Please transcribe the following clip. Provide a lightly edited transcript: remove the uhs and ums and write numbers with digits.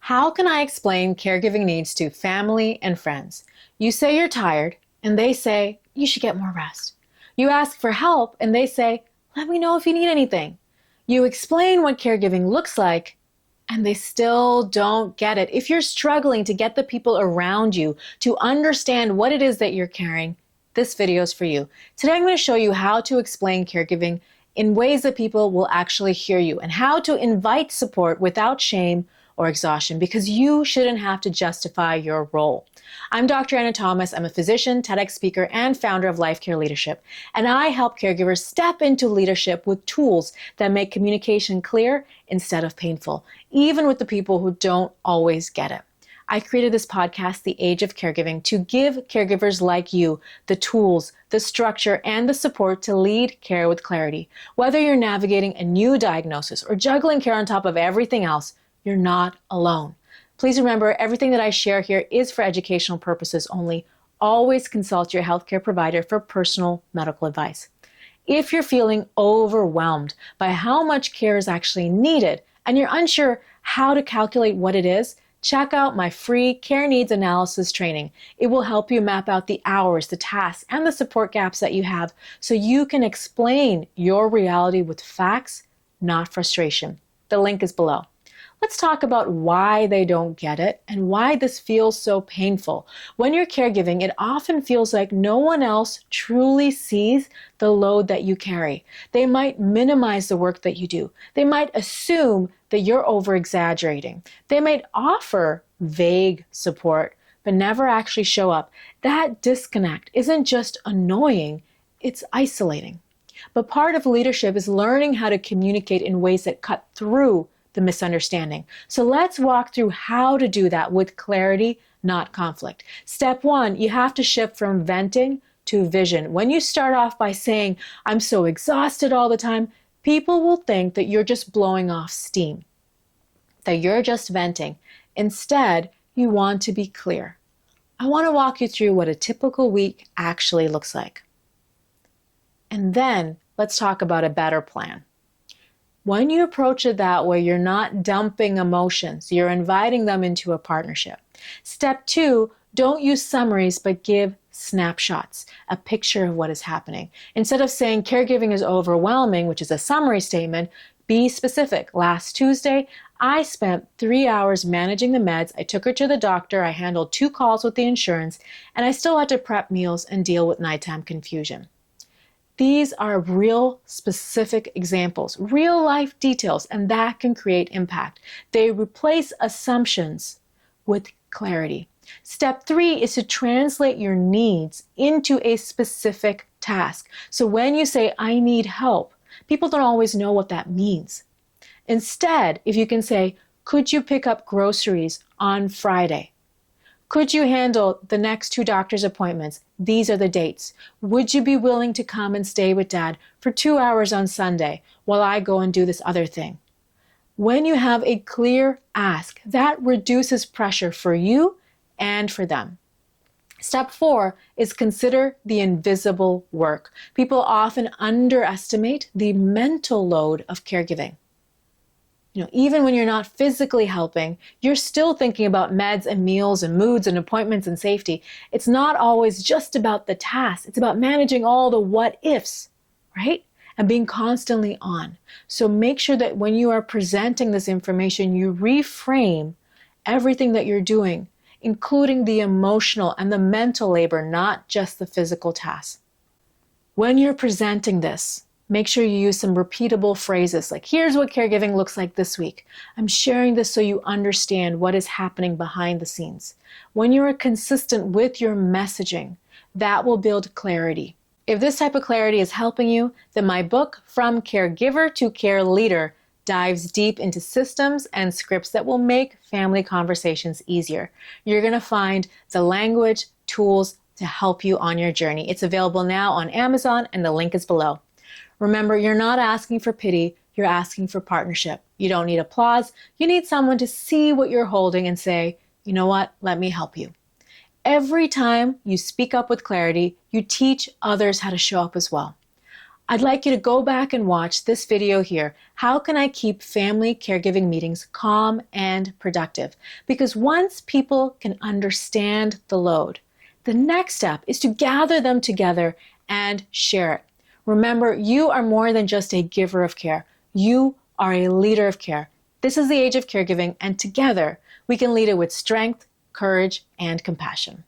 How can I explain caregiving needs to family and friends? You say you're tired, and they say you should get more rest. You ask for help, and they say, let me know if you need anything. You explain what caregiving looks like, and they still don't get it. If you're struggling to get the people around you to understand what it is that you're carrying, this video is for you. Today I'm going to show you how to explain caregiving in ways that people will actually hear you, and how to invite support without shame or exhaustion, because you shouldn't have to justify your role. I'm Dr. Anna Thomas. I'm a physician, TEDx speaker, and founder of LifeCare LeadHership, and I help caregivers step into leadership with tools that make communication clear instead of painful, even with the people who don't always get it. I created this podcast, The Age of Caregiving, to give caregivers like you the tools, the structure, and the support to lead care with clarity. Whether you're navigating a new diagnosis or juggling care on top of everything else, you're not alone. Please remember, everything that I share here is for educational purposes only. Always consult your healthcare provider for personal medical advice. If you're feeling overwhelmed by how much care is actually needed and you're unsure how to calculate what it is, check out my free Care Needs Analysis training. It will help you map out the hours, the tasks, and the support gaps that you have so you can explain your reality with facts, not frustration. The link is below. Let's talk about why they don't get it and why this feels so painful. When you're caregiving, it often feels like no one else truly sees the load that you carry. They might minimize the work that you do. They might assume that you're over-exaggerating. They might offer vague support, but never actually show up. That disconnect isn't just annoying, it's isolating. But part of leadership is learning how to communicate in ways that cut through the misunderstanding. So let's walk through how to do that with clarity, not conflict. Step one, you have to shift from venting to vision. When you start off by saying, I'm so exhausted all the time, people will think that you're just blowing off steam, that you're just venting. Instead, you want to be clear. I want to walk you through what a typical week actually looks like. And then let's talk about a better plan. When you approach it that way, you're not dumping emotions. You're inviting them into a partnership. Step two, don't use summaries, but give snapshots, a picture of what is happening. Instead of saying caregiving is overwhelming, which is a summary statement, be specific. Last Tuesday, I spent 3 hours managing the meds. I took her to the doctor. I handled 2 calls with the insurance, and I still had to prep meals and deal with nighttime confusion. These are real specific examples, real life details, and that can create impact. They replace assumptions with clarity. Step 3 is to translate your needs into a specific task. So when you say, I need help, people don't always know what that means. Instead, if you can say, could you pick up groceries on Friday? Could you handle the next 2 doctor's appointments? These are the dates. Would you be willing to come and stay with Dad for 2 hours on Sunday while I go and do this other thing? When you have a clear ask, that reduces pressure for you and for them. Step 4 is consider the invisible work. People often underestimate the mental load of caregiving. Even when you're not physically helping, you're still thinking about meds and meals and moods and appointments and safety. It's not always just about the task. It's about managing all the what ifs, right? And being constantly on. So make sure that when you are presenting this information, you reframe everything that you're doing, including the emotional and the mental labor, not just the physical tasks. When you're presenting this, make sure you use some repeatable phrases like, here's what caregiving looks like this week. I'm sharing this so you understand what is happening behind the scenes. When you are consistent with your messaging, that will build clarity. If this type of clarity is helping you, then my book, From Caregiver to Care Leader, dives deep into systems and scripts that will make family conversations easier. You're going to find the language, tools to help you on your journey. It's available now on Amazon, and the link is below. Remember, you're not asking for pity, you're asking for partnership. You don't need applause, you need someone to see what you're holding and say, you know what, let me help you. Every time you speak up with clarity, you teach others how to show up as well. I'd like you to go back and watch this video here. How can I keep family caregiving meetings calm and productive? Because once people can understand the load, the next step is to gather them together and share it. Remember, you are more than just a giver of care. You are a leader of care. This is the age of caregiving, and together we can lead it with strength, courage, and compassion.